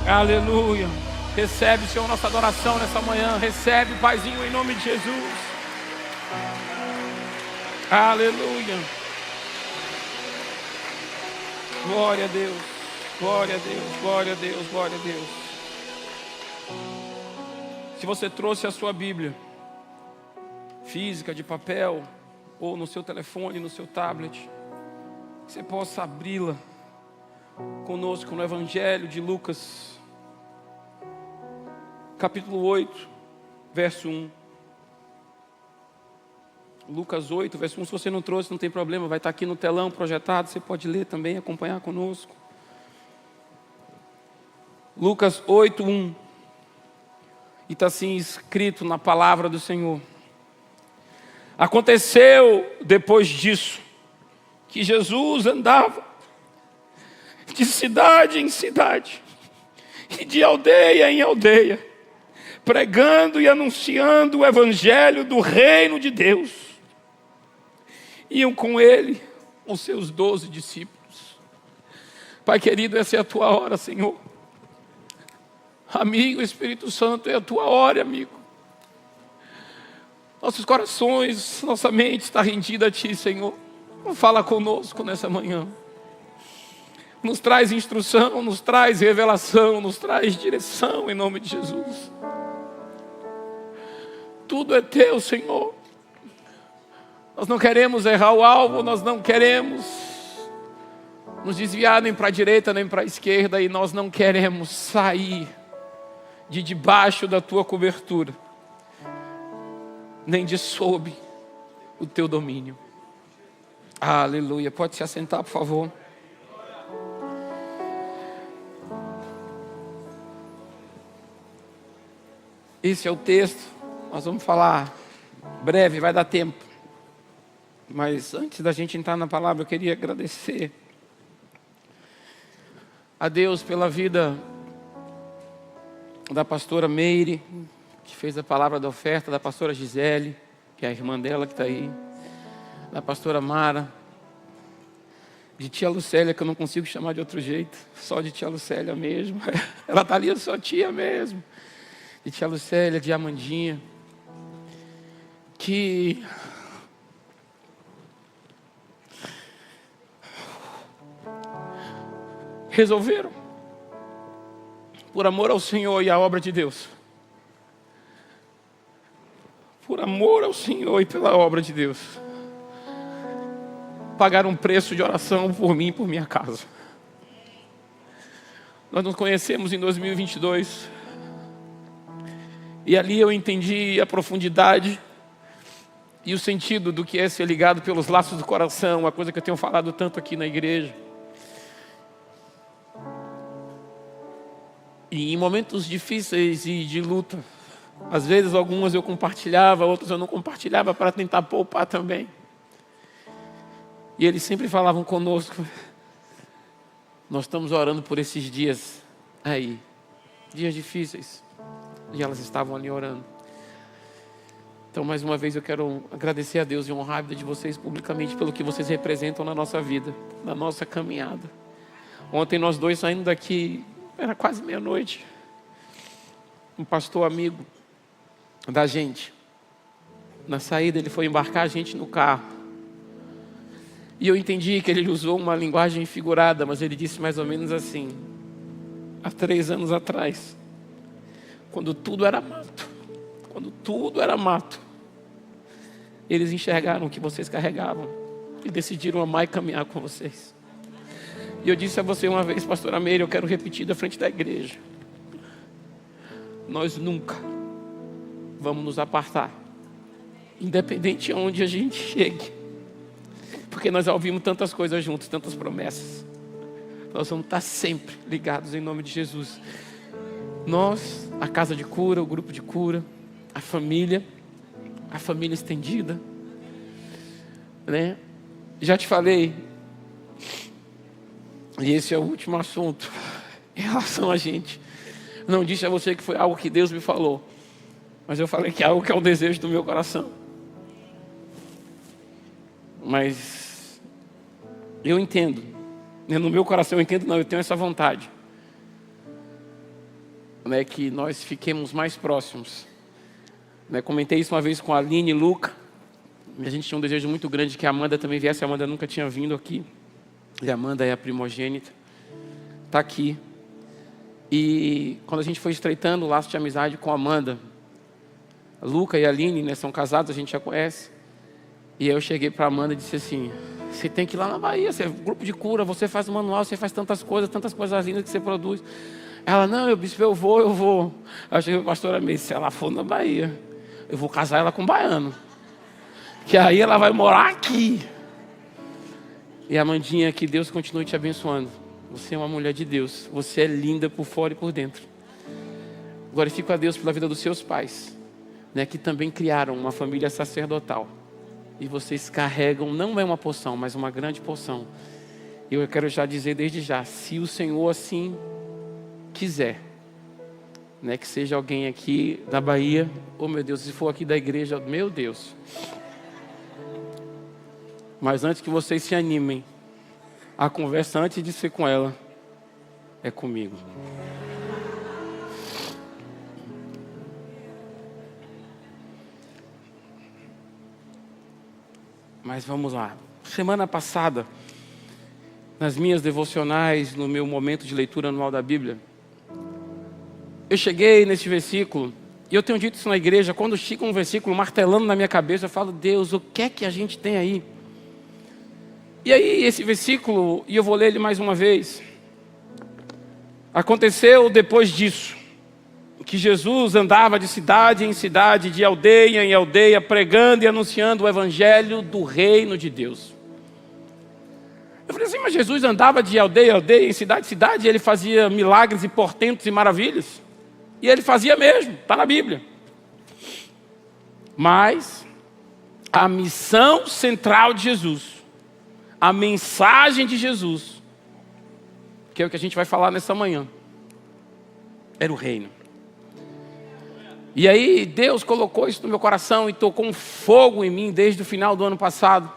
Aleluia. Recebe, Senhor, nossa adoração nessa manhã. Recebe, Paizinho, em nome de Jesus. Aleluia. Glória a Deus. Glória a Deus. Glória a Deus. Glória a Deus. Se você trouxe a sua Bíblia física, de papel, ou no seu telefone, no seu tablet, você possa abri-la conosco no Evangelho de Lucas, capítulo 8, verso 1. Lucas 8, verso 1. Se você não trouxe, não tem problema, vai estar aqui no telão projetado, você pode ler também, acompanhar conosco. Lucas 8, 1. E está assim escrito na palavra do Senhor. Aconteceu depois disso que Jesus andava de cidade em cidade e de aldeia em aldeia, pregando e anunciando o evangelho do reino de Deus. Iam com ele os seus 12 discípulos. Pai querido, essa é a tua hora, Senhor. Amigo, Espírito Santo, é a tua hora, amigo. Nossos corações, nossa mente está rendida a Ti, Senhor. Fala conosco nessa manhã. Nos traz instrução, nos traz revelação, nos traz direção em nome de Jesus. Tudo é Teu, Senhor. Nós não queremos errar o alvo, nós não queremos nos desviar nem para a direita nem para a esquerda, e nós não queremos sair de debaixo da Tua cobertura, nem de sob o Teu domínio. Aleluia. Pode se assentar, por favor. Esse é o texto. Nós vamos falar breve, vai dar tempo. Mas antes da gente entrar na palavra, eu queria agradecer a Deus pela vida da pastora Meire, que fez a palavra da oferta, da pastora Gisele, que é a irmã dela que está aí, da pastora Mara, de tia Lucélia, que eu não consigo chamar de outro jeito, só de tia Lucélia mesmo. Ela está ali, eu sou tia mesmo. De tia Lucélia, de Amandinha, que resolveram, por amor ao Senhor e à obra de Deus, por amor ao Senhor e pela obra de Deus, pagar um preço de oração por mim e por minha casa. Nós nos conhecemos em 2022, e ali eu entendi a profundidade e o sentido do que é ser ligado pelos laços do coração, uma coisa que eu tenho falado tanto aqui na igreja. E em momentos difíceis e de luta, às vezes algumas eu compartilhava, outras eu não compartilhava para tentar poupar também. E eles sempre falavam conosco: nós estamos orando por esses dias aí, dias difíceis. E elas estavam ali orando. Então, mais uma vez, eu quero agradecer a Deus e honrar a vida de vocês publicamente pelo que vocês representam na nossa vida, na nossa caminhada. Ontem nós dois saindo daqui, era quase meia-noite. Um pastor amigo da gente, na saída ele foi embarcar a gente no carro. E eu entendi que ele usou uma linguagem figurada, mas ele disse mais ou menos assim: há 3 anos atrás, quando tudo era mato, eles enxergaram o que vocês carregavam e decidiram amar e caminhar com vocês. E eu disse a você uma vez, pastora Meire, eu quero repetir da frente da igreja: nós nunca vamos nos apartar, independente de onde a gente chegue, porque nós já ouvimos tantas coisas juntos, tantas promessas. Nós vamos estar sempre ligados em nome de Jesus. Nós, a casa de cura, o grupo de cura, a família estendida, né? Já te falei, e esse é o último assunto em relação a gente. Não disse a você que foi algo que Deus me falou, mas eu falei que é algo que é o desejo do meu coração. Mas eu entendo, no meu coração eu entendo, não, eu tenho essa vontade né, que nós fiquemos mais próximos. Né, comentei isso uma vez com a Aline e Luca. A gente tinha um desejo muito grande que a Amanda também viesse. A Amanda nunca tinha vindo aqui. E a Amanda é a primogênita. Está aqui. E quando a gente foi estreitando o laço de amizade com a Amanda, a Luca e a Aline, né, são casados, a gente já conhece. E aí eu cheguei para a Amanda e disse assim: você tem que ir lá na Bahia, você é grupo de cura, você faz o manual, você faz tantas coisas lindas que você produz. Ela: não, bispo, eu vou. Aí eu cheguei para a pastora Meire: se ela for na Bahia, eu vou casar ela com um baiano, que aí ela vai morar aqui. E Amandinha, que Deus continue te abençoando. Você é uma mulher de Deus. Você é linda por fora e por dentro. Glorifico a Deus pela vida dos seus pais, né, que também criaram uma família sacerdotal. E vocês carregam, não é uma porção, mas uma grande porção. E eu quero já dizer desde já, se o Senhor assim quiser, né, que seja alguém aqui da Bahia, oh meu Deus, se for aqui da igreja, meu Deus. Mas antes que vocês se animem, a conversa antes de ser com ela é comigo. Mas vamos lá. Semana passada, nas minhas devocionais, no meu momento de leitura anual da Bíblia, eu cheguei nesse versículo, e eu tenho dito isso na igreja, quando chega um versículo martelando na minha cabeça, eu falo: Deus, o que é que a gente tem aí? E aí esse versículo, e eu vou ler ele mais uma vez. Aconteceu depois disso, que Jesus andava de cidade em cidade, de aldeia em aldeia, pregando e anunciando o evangelho do reino de Deus. Eu falei assim: mas Jesus andava de aldeia em aldeia, em cidade em cidade, e ele fazia milagres e portentos e maravilhas. E ele fazia mesmo, está na Bíblia. Mas a missão central de Jesus, a mensagem de Jesus, que é o que a gente vai falar nessa manhã, era o reino. E aí Deus colocou isso no meu coração e tocou um fogo em mim desde o final do ano passado,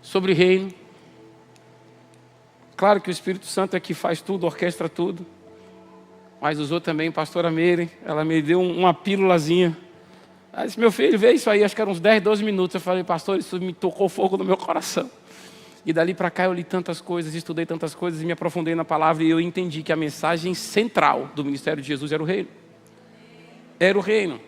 sobre reino. Claro que o Espírito Santo é que faz tudo, orquestra tudo, mas usou também a pastora Meire. Ela me deu uma pílulazinha. Ela disse: meu filho, vê isso aí, acho que eram uns 10, 12 minutos. Eu falei: pastor, isso me tocou fogo no meu coração. E dali para cá eu li tantas coisas, estudei tantas coisas e me aprofundei na palavra, e eu entendi que a mensagem central do ministério de Jesus era o reino. Era o reino.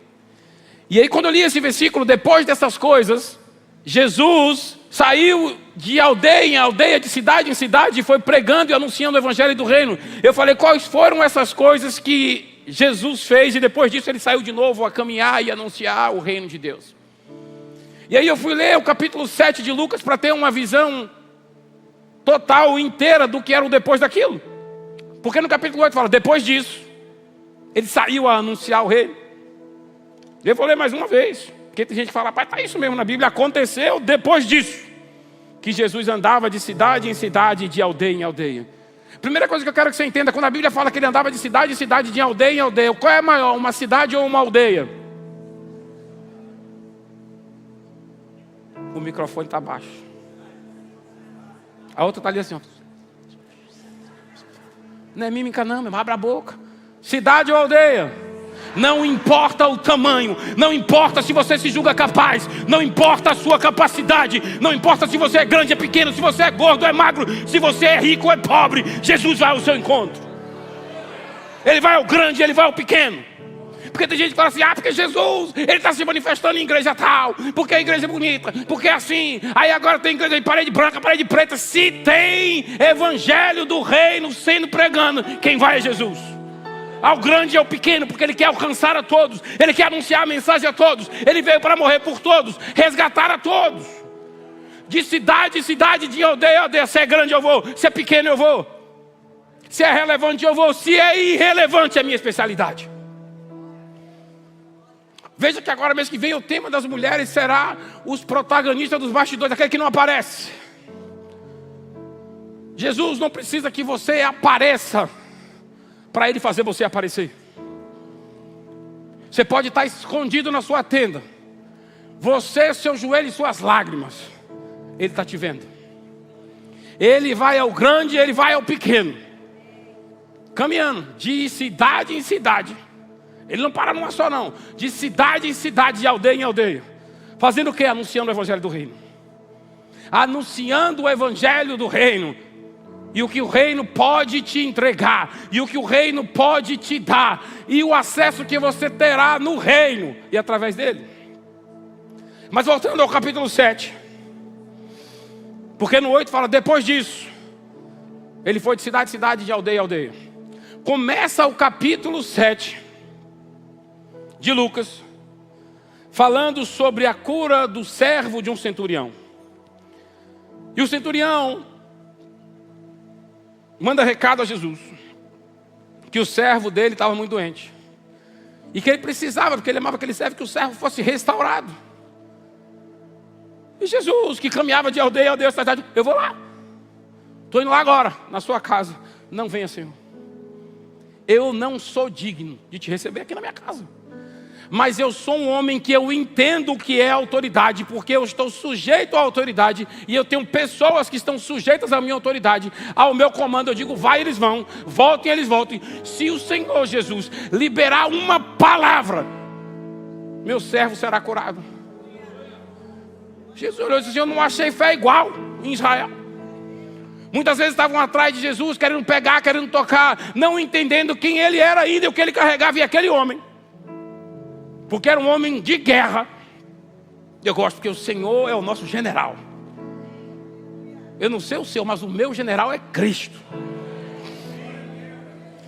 E aí quando eu li esse versículo, depois dessas coisas, Jesus saiu de aldeia em aldeia, de cidade em cidade, e foi pregando e anunciando o evangelho do reino. Eu falei: quais foram essas coisas que Jesus fez? E depois disso ele saiu de novo a caminhar e anunciar o reino de Deus. E aí eu fui ler o capítulo 7 de Lucas para ter uma visão total, inteira do que era o depois daquilo. Porque no capítulo 8 fala: depois disso ele saiu a anunciar o reino. Eu vou ler mais uma vez, porque tem gente que fala: pai, está isso mesmo na Bíblia. Aconteceu depois disso, que Jesus andava de cidade em cidade, de aldeia em aldeia. Primeira coisa que eu quero que você entenda, quando a Bíblia fala que ele andava de cidade em cidade, de aldeia em aldeia, qual é maior, uma cidade ou uma aldeia? O microfone está baixo. A outra está ali assim, ó. Não é mímica não, meu, abre a boca. Cidade ou aldeia? Não importa o tamanho, não importa se você se julga capaz, não importa a sua capacidade, não importa se você é grande ou é pequeno, se você é gordo ou é magro, se você é rico ou é pobre, Jesus vai ao seu encontro. Ele vai ao grande, ele vai ao pequeno. Porque tem gente que fala assim: porque Jesus, ele está se manifestando em igreja tal, porque a igreja é bonita, porque é assim, aí agora tem igreja de parede branca, parede preta. Se tem evangelho do reino sendo pregando, quem vai é Jesus. Ao grande e ao pequeno, porque ele quer alcançar a todos, ele quer anunciar a mensagem a todos, ele veio para morrer por todos, resgatar a todos. De cidade em cidade, de aldeia em aldeia. Se é grande eu vou, se é pequeno eu vou, se é relevante eu vou, se é irrelevante é a minha especialidade. Veja que agora mês que vem o tema das mulheres será os protagonistas dos bastidores, aquele que não aparece. Jesus não precisa que você apareça para ele fazer você aparecer. Você pode estar escondido na sua tenda, você, seu joelho e suas lágrimas, ele está te vendo. Ele vai ao grande, ele vai ao pequeno. caminhando de cidade em cidade. Ele não para numa só não, de cidade em cidade, de aldeia em aldeia. Fazendo o quê? Anunciando o evangelho do reino. Anunciando o evangelho do reino. E o que o reino pode te entregar. E o que o reino pode te dar. E o acesso que você terá no reino. E através dele. Mas voltando ao capítulo 7. Porque no 8 fala, depois disso, ele foi de cidade em cidade, de aldeia em aldeia. Começa o capítulo 7 de Lucas, falando sobre a cura do servo de um centurião. E o centurião manda recado a Jesus, que o servo dele estava muito doente. E que ele precisava, porque ele amava aquele servo, que o servo fosse restaurado. E Jesus, que caminhava de aldeia a aldeia, cidade, eu vou lá. Estou indo lá agora, na sua casa. Não venha, Senhor. Eu não sou digno de te receber aqui na minha casa. Mas eu sou um homem que eu entendo o que é autoridade, porque eu estou sujeito à autoridade, e eu tenho pessoas que estão sujeitas à minha autoridade, ao meu comando. Eu digo, vai, eles vão, voltem, eles voltem. Se o Senhor Jesus liberar uma palavra, meu servo será curado. Jesus olhou e disse, eu não achei fé igual em Israel. Muitas vezes estavam atrás de Jesus, querendo pegar, querendo tocar, não entendendo quem ele era ainda e o que ele carregava, e aquele homem, porque era um homem de guerra. Eu gosto porque o Senhor é o nosso general. Eu não sei o seu, mas o meu general é Cristo.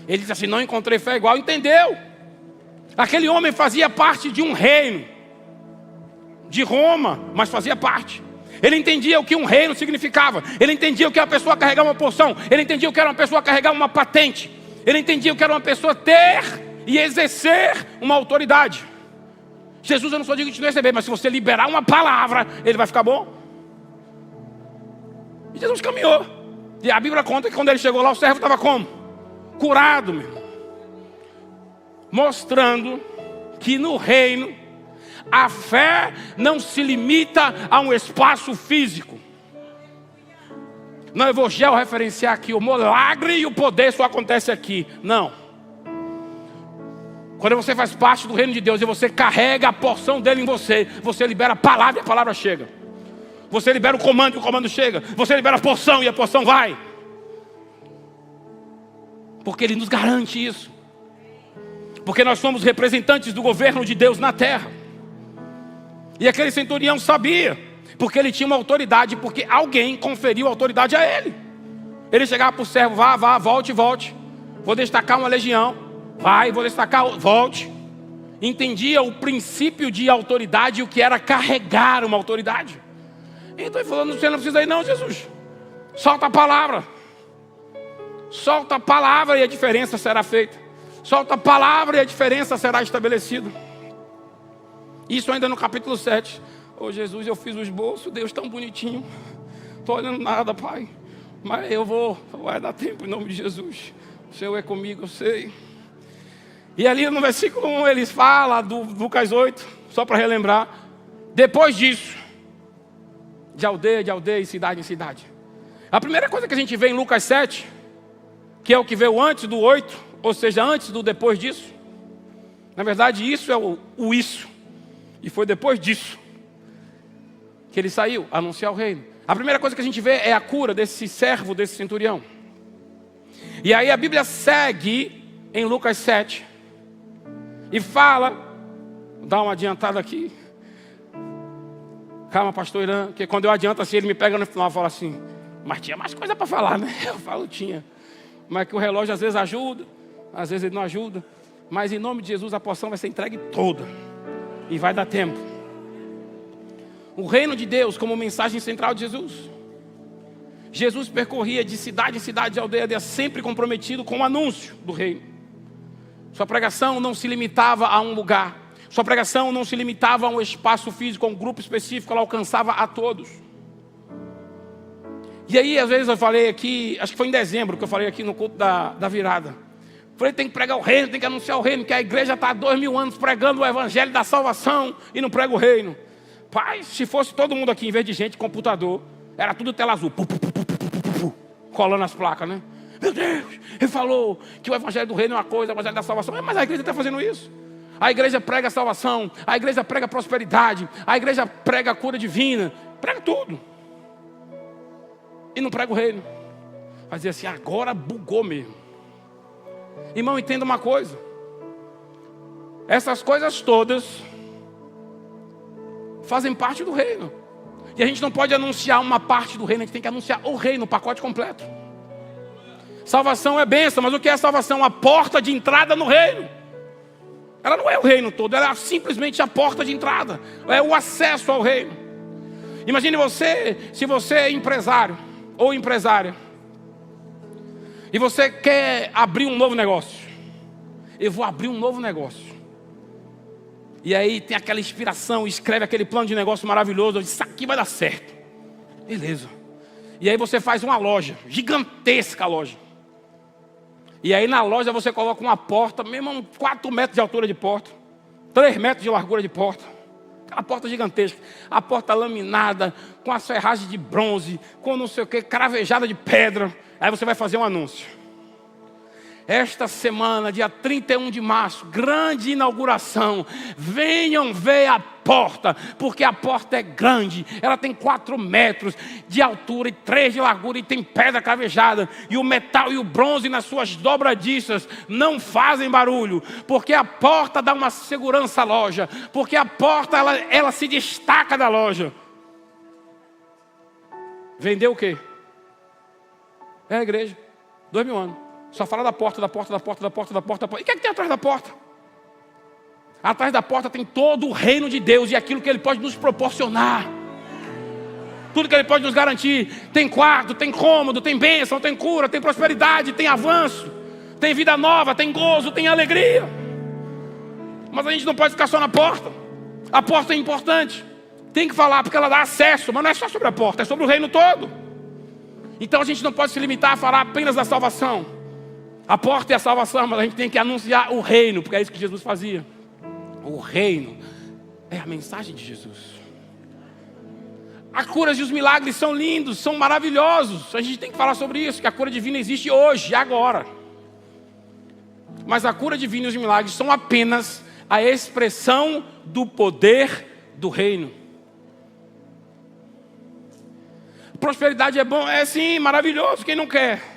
Ele disse assim, não encontrei fé igual, entendeu? Aquele homem fazia parte de um reino, de Roma, mas fazia parte. Ele entendia o que um reino significava. Ele entendia o que era uma pessoa carregar uma porção. Ele entendia o que era uma pessoa carregar uma patente. Ele entendia o que era uma pessoa ter e exercer uma autoridade. Jesus, eu não sou digno de te receber, mas se você liberar uma palavra, ele vai ficar bom. E Jesus caminhou. E a Bíblia conta que quando ele chegou lá, o servo estava como? Curado, meu irmão. Mostrando que no reino a fé não se limita a um espaço físico. Não, eu vou referenciar aqui o milagre e o poder só acontece aqui. Não. Quando você faz parte do reino de Deus e você carrega a porção dele em você, você libera a palavra e a palavra chega. Você libera o comando e o comando chega. Você libera a porção e a porção vai. Porque ele nos garante isso. Porque nós somos representantes do governo de Deus na terra. E aquele centurião sabia, porque ele tinha uma autoridade, porque alguém conferiu autoridade a ele. Ele chegava para o servo, vá, volte. Vou destacar uma legião. Vai, vou destacar, volte. Entendia o princípio de autoridade e o que era carregar uma autoridade. Então ele falou, você não precisa ir não, Jesus. Solta a palavra. Solta a palavra e a diferença será feita. Solta a palavra e a diferença será estabelecida. Isso ainda no capítulo 7. Ô Jesus, eu fiz o esboço, Deus tão bonitinho. Estou olhando nada, Pai. Mas vai dar tempo em nome de Jesus. O Senhor é comigo, eu sei. E ali no versículo 1 eles falam do Lucas 8, só para relembrar. Depois disso, de aldeia e cidade em cidade. A primeira coisa que a gente vê em Lucas 7, que é o que veio antes do 8, ou seja, antes do depois disso. Na verdade, isso é o isso. E foi depois disso que ele saiu a anunciar o reino. A primeira coisa que a gente vê é a cura desse servo, desse centurião. E aí a Bíblia segue em Lucas 7 e fala, vou dar uma adiantada aqui. Calma, pastor Irã, que quando eu adianto assim, ele me pega no final e fala assim, mas tinha mais coisa para falar, né? Eu falo, tinha. Mas que o relógio às vezes ajuda, às vezes ele não ajuda. Mas em nome de Jesus a porção vai ser entregue toda. E vai dar tempo. O reino de Deus como mensagem central de Jesus. Jesus percorria de cidade em cidade, de aldeia em aldeia, sempre comprometido com o anúncio do reino. Sua pregação não se limitava a um lugar. Sua pregação não se limitava a um espaço físico, a um grupo específico. Ela alcançava a todos. E aí às vezes eu falei aqui, acho que foi em dezembro que eu falei aqui no culto da virada. Falei, tem que pregar o reino, tem que anunciar o reino, que a igreja está há 2000 anos pregando o evangelho da salvação e não prega o reino. Pai, se fosse todo mundo aqui, em vez de gente, computador, era tudo tela azul, colando as placas, né? Meu Deus, ele falou que o evangelho do reino é uma coisa, o evangelho da salvação. Mas a igreja está fazendo isso. A igreja prega a salvação, a igreja prega a prosperidade, a igreja prega a cura divina, prega tudo. E não prega o reino. Vai dizer assim, agora bugou mesmo. Irmão, entenda uma coisa. Essas coisas todas fazem parte do reino. E a gente não pode anunciar uma parte do reino, a gente tem que anunciar o reino, o pacote completo. Salvação é bênção, mas o que é salvação? A porta de entrada no reino. Ela não é o reino todo, ela é simplesmente a porta de entrada. É o acesso ao reino. Imagine você, se você é empresário ou empresária, e você quer abrir um novo negócio. Eu vou abrir um novo negócio. E aí tem aquela inspiração, escreve aquele plano de negócio maravilhoso. Isso aqui vai dar certo. Beleza. E aí você faz uma loja, gigantesca loja. E aí na loja você coloca uma porta, mesmo 4 metros de altura de porta, 3 metros de largura de porta. Aquela porta gigantesca. A porta laminada, com as ferragens de bronze, com não sei o que, cravejada de pedra. Aí você vai fazer um anúncio. Esta semana, dia 31 de março, grande inauguração. Venham ver a porta, porque a porta é grande. Ela tem 4 metros de altura e 3 de largura e tem pedra cravejada. E o metal e o bronze nas suas dobradiças não fazem barulho, porque a porta dá uma segurança à loja, porque a porta ela se destaca da loja. Vendeu o quê? É a igreja. 2000 anos. Só fala da porta, da porta, da porta, da porta, da porta, da porta. E o que é que tem atrás da porta? Atrás da porta tem todo o reino de Deus e aquilo que Ele pode nos proporcionar. Tudo que Ele pode nos garantir. Tem quarto, tem cômodo, tem bênção, tem cura, tem prosperidade, tem avanço, tem vida nova, tem gozo, tem alegria. Mas a gente não pode ficar só na porta. A porta é importante. Tem que falar porque ela dá acesso, mas não é só sobre a porta, é sobre o reino todo. Então a gente não pode se limitar a falar apenas da salvação. A porta é a salvação, mas a gente tem que anunciar o reino, porque é isso que Jesus fazia. O reino é a mensagem de Jesus. As curas e os milagres são lindos, são maravilhosos. A gente tem que falar sobre isso, que a cura divina existe hoje, agora. Mas a cura divina e os milagres são apenas a expressão do poder do reino. Prosperidade é bom? É sim, maravilhoso, quem não quer?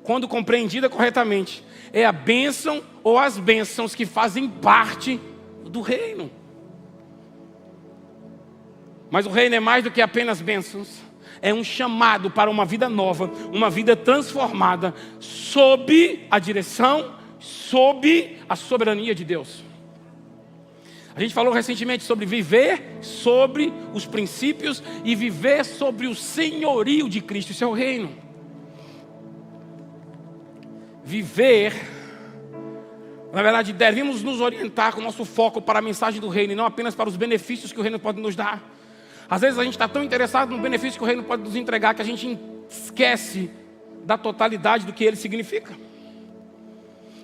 Quando compreendida corretamente, é a bênção ou as bênçãos que fazem parte do reino. Mas o reino é mais do que apenas bênçãos. É um chamado para uma vida nova, uma vida transformada, sob a direção, sob a soberania de Deus. A gente falou recentemente sobre viver sobre os princípios e viver sobre o senhorio de Cristo. Isso é o reino. Viver, na verdade, devemos nos orientar com o nosso foco para a mensagem do reino e não apenas para os benefícios que o reino pode nos dar. Às vezes a gente está tão interessado no benefício que o reino pode nos entregar que a gente esquece da totalidade do que ele significa.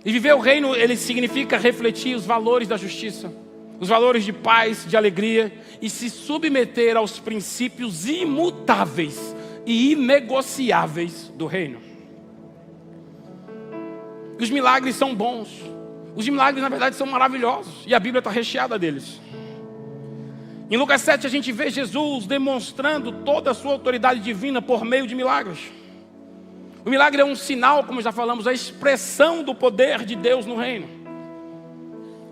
E viver o reino, ele significa refletir os valores da justiça, os valores de paz, de alegria e se submeter aos princípios imutáveis e inegociáveis do reino. Os milagres são bons. Os milagres, na verdade, são maravilhosos. E a Bíblia está recheada deles. Em Lucas 7, a gente vê Jesus demonstrando toda a sua autoridade divina por meio de milagres. O milagre é um sinal, como já falamos, a expressão do poder de Deus no reino.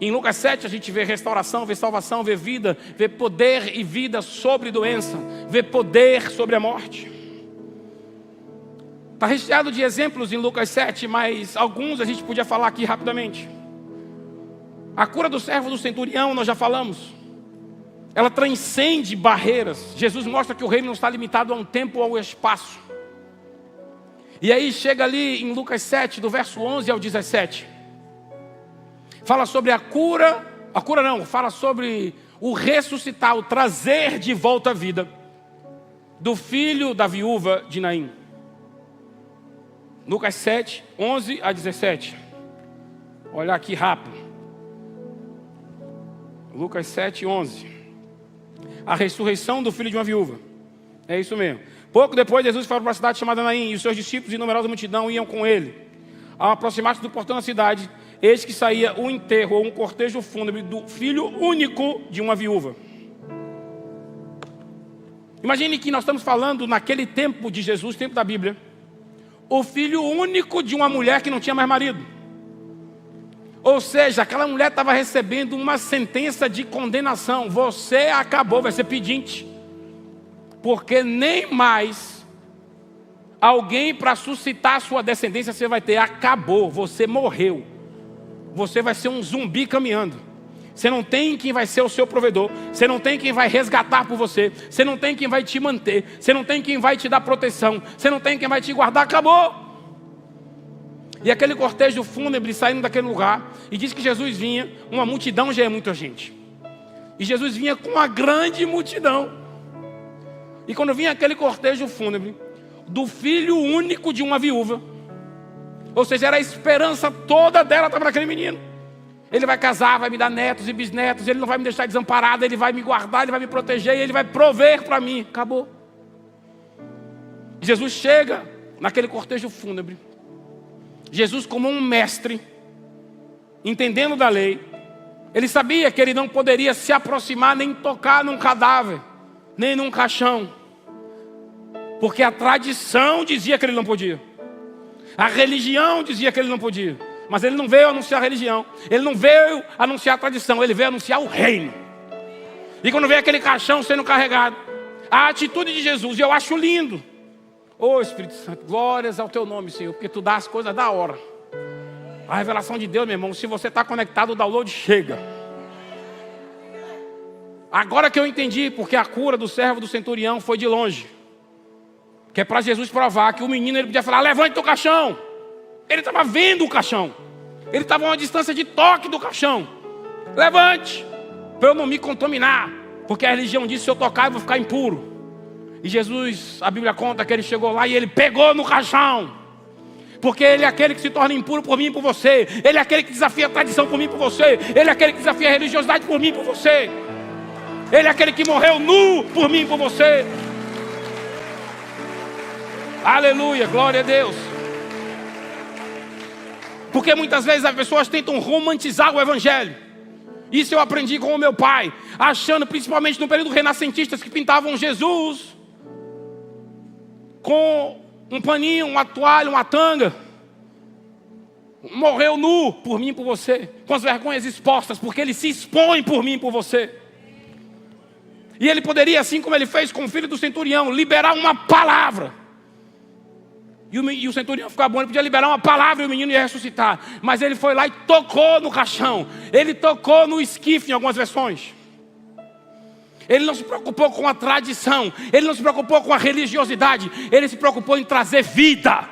Em Lucas 7, a gente vê restauração, vê salvação, vê vida, vê poder e vida sobre doença, vê poder sobre a morte. Está recheado de exemplos em Lucas 7, mas alguns a gente podia falar aqui rapidamente. A cura do servo do centurião, nós já falamos. Ela transcende barreiras. Jesus mostra que o reino não está limitado a um tempo ou ao espaço. E aí chega ali em Lucas 7, do verso 11 ao 17. Fala sobre fala sobre o ressuscitar, o trazer de volta à vida do filho da viúva de Naim. Lucas 7, 11 a 17. Olha aqui rápido. Lucas 7, 11. A ressurreição do filho de uma viúva. É isso mesmo. Pouco depois, Jesus foi para uma cidade chamada Naim, e os seus discípulos e numerosa multidão iam com ele. Ao aproximar-se do portão da cidade, eis que saía o enterro ou um cortejo fúnebre do filho único de uma viúva. Imagine que nós estamos falando naquele tempo de Jesus, tempo da Bíblia, o filho único de uma mulher que não tinha mais marido. Ou seja, aquela mulher estava recebendo uma sentença de condenação. Você acabou, vai ser pedinte. Porque nem mais alguém para suscitar a sua descendência você vai ter. Acabou, você morreu. Você vai ser um zumbi caminhando. Você não tem quem vai ser o seu provedor. Você não tem quem vai resgatar por você. Você não tem quem vai te manter. Você não tem quem vai te dar proteção. Você não tem quem vai te guardar. Acabou. E aquele cortejo fúnebre saindo daquele lugar. E diz que Jesus vinha. Uma multidão já é muita gente. E Jesus vinha com uma grande multidão. E quando vinha aquele cortejo fúnebre do filho único de uma viúva, ou seja, era a esperança toda dela estava naquele menino. Ele vai casar, vai me dar netos e bisnetos, ele não vai me deixar desamparado, ele vai me guardar, ele vai me proteger, e ele vai prover para mim. Acabou. Jesus chega naquele cortejo fúnebre. Jesus, como um mestre, entendendo da lei, ele sabia que ele não poderia se aproximar nem tocar num cadáver, nem num caixão, porque a tradição dizia que ele não podia, a religião dizia que ele não podia. Mas ele não veio anunciar a religião, ele não veio anunciar a tradição, ele veio anunciar o reino. E quando veio aquele caixão sendo carregado, a atitude de Jesus, e eu acho lindo. Ô Espírito Santo, glórias ao teu nome, Senhor, porque tu dá as coisas da hora. A revelação de Deus, meu irmão, se você está conectado, o download chega. Agora que eu entendi porque a cura do servo do centurião foi de longe, que é para Jesus provar que o menino, ele podia falar, levante o caixão. Ele estava vendo o caixão. Ele estava a uma distância de toque do caixão. Levante, para eu não me contaminar, porque a religião diz, se eu tocar eu vou ficar impuro. E Jesus, a Bíblia conta que ele chegou lá e ele pegou no caixão. Porque ele é aquele que se torna impuro por mim e por você. Ele é aquele que desafia a tradição por mim e por você. Ele é aquele que desafia a religiosidade por mim e por você. Ele é aquele que morreu nu por mim e por você. Aleluia, glória a Deus. Porque muitas vezes as pessoas tentam romantizar o evangelho. Isso eu aprendi com o meu pai, achando, principalmente no período renascentistas, que pintavam Jesus com um paninho, uma toalha, uma tanga. Morreu nu por mim e por você, com as vergonhas expostas, porque ele se expõe por mim e por você. E ele poderia, assim como ele fez com o filho do centurião, liberar uma palavra. E o centurião ficava bom, ele podia liberar uma palavra e o menino ia ressuscitar. Mas ele foi lá e tocou no caixão. Ele tocou no esquife em algumas versões. Ele não se preocupou com a tradição. Ele não se preocupou com a religiosidade. Ele se preocupou em trazer vida.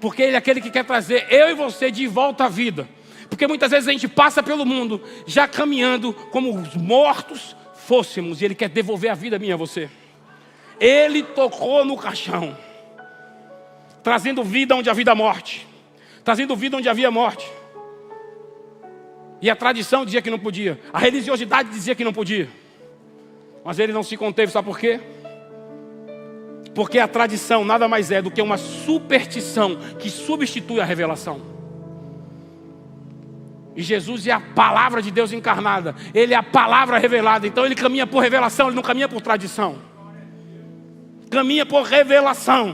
Porque ele é aquele que quer trazer eu e você de volta à vida. Porque muitas vezes a gente passa pelo mundo já caminhando como os mortos fôssemos. E ele quer devolver a vida minha a você. Ele tocou no caixão, trazendo vida onde havia morte, trazendo vida onde havia morte. E a tradição dizia que não podia, a religiosidade dizia que não podia. Mas ele não se conteve, sabe por quê? Porque a tradição nada mais é do que uma superstição que substitui a revelação. E Jesus é a palavra de Deus encarnada, ele é a palavra revelada. Então ele caminha por revelação, ele não caminha por tradição. Caminha por revelação.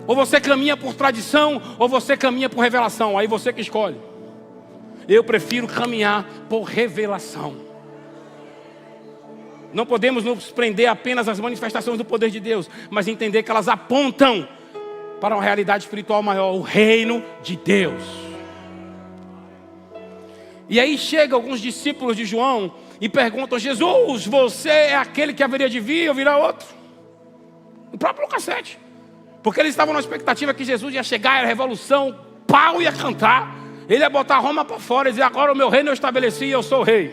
Ou você caminha por tradição, ou você caminha por revelação. Aí você que escolhe. Eu prefiro caminhar por revelação. Não podemos nos prender apenas às manifestações do poder de Deus, mas entender que elas apontam para uma realidade espiritual maior, o reino de Deus. E aí chegam alguns discípulos de João e perguntam, Jesus, você é aquele que haveria de vir ou virá outro? O próprio Lucas 7. Porque eles estavam na expectativa que Jesus ia chegar, era revolução, pau ia cantar, ele ia botar Roma para fora e dizer, agora o meu reino eu estabeleci e eu sou o rei.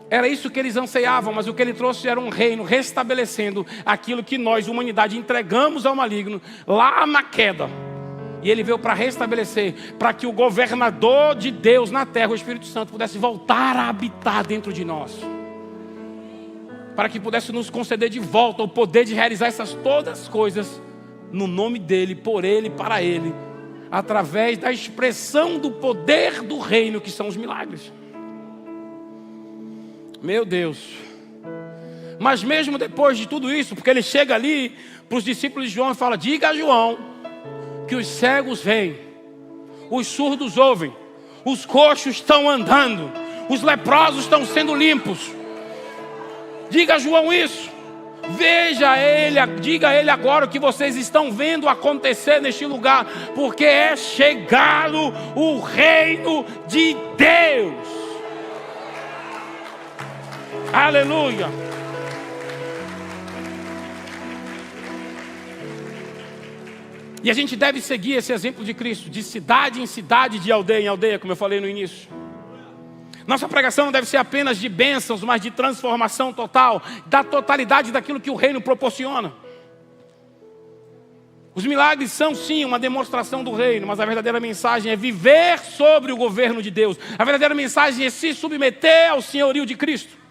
Era isso que eles anseiavam, mas o que ele trouxe era um reino restabelecendo aquilo que nós, humanidade, entregamos ao maligno lá na queda. E ele veio para restabelecer, para que o governador de Deus na terra, o Espírito Santo, pudesse voltar a habitar dentro de nós. para que pudesse nos conceder de volta o poder de realizar essas todas as coisas no nome dele, por ele, para ele, através da expressão do poder do reino, que são os milagres. Meu Deus. Mas mesmo depois de tudo isso, porque ele chega ali para os discípulos de João e fala: diga a João que os cegos veem, os surdos ouvem, os coxos estão andando, os leprosos estão sendo limpos. Diga a João isso. Veja ele, diga a ele agora o que vocês estão vendo acontecer neste lugar, porque é chegado o reino de Deus. Aleluia. E a gente deve seguir esse exemplo de Cristo, de cidade em cidade, de aldeia em aldeia, como eu falei no início. Nossa pregação não deve ser apenas de bênçãos, mas de transformação total, da totalidade daquilo que o reino proporciona. Os milagres são sim uma demonstração do reino, mas a verdadeira mensagem é viver sobre o governo de Deus. A verdadeira mensagem é se submeter ao senhorio de Cristo.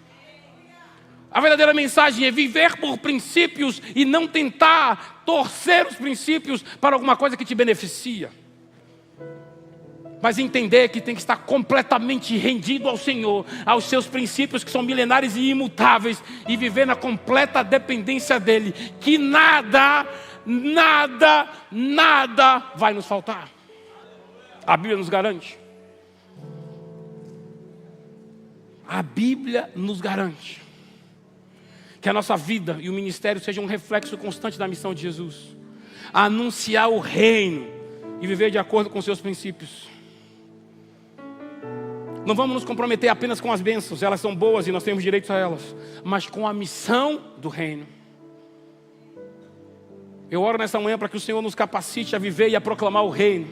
A verdadeira mensagem é viver por princípios e não tentar torcer os princípios para alguma coisa que te beneficia. Mas entender que tem que estar completamente rendido ao Senhor, aos seus princípios que são milenares e imutáveis, e viver na completa dependência dEle, que nada vai nos faltar. A Bíblia nos garante. A Bíblia nos garante que a nossa vida e o ministério sejam um reflexo constante da missão de Jesus. A anunciar o reino e viver de acordo com seus princípios. Não vamos nos comprometer apenas com as bênçãos, elas são boas e nós temos direito a elas, mas com a missão do reino. Eu oro nessa manhã para que o Senhor nos capacite a viver e a proclamar o reino,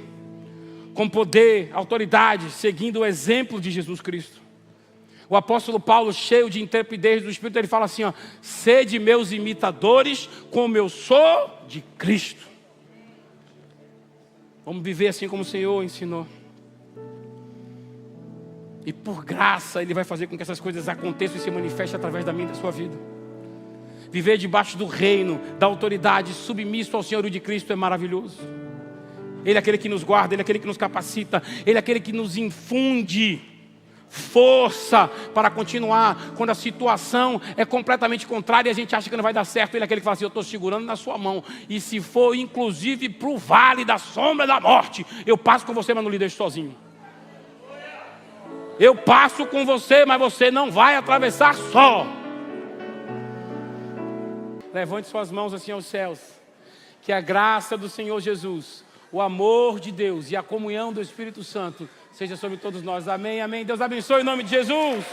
com poder, autoridade, seguindo o exemplo de Jesus Cristo. O apóstolo Paulo, cheio de intrepidez do Espírito, ele fala assim: sede meus imitadores, como eu sou de Cristo. Vamos viver assim como o Senhor ensinou. E por graça Ele vai fazer com que essas coisas aconteçam e se manifestem através da minha e da sua vida. Viver debaixo do reino, da autoridade, submisso ao Senhor de Cristo é maravilhoso. Ele é aquele que nos guarda, Ele é aquele que nos capacita, Ele é aquele que nos infunde força para continuar. Quando a situação é completamente contrária e a gente acha que não vai dar certo, Ele é aquele que fala assim: eu estou segurando na sua mão, e se for inclusive para o vale da sombra da morte, eu passo com você, mas não lhe deixo sozinho. Eu passo com você, mas você não vai atravessar só. Levante suas mãos assim aos céus. Que a graça do Senhor Jesus, o amor de Deus e a comunhão do Espírito Santo seja sobre todos nós. Amém, amém. Deus abençoe em nome de Jesus.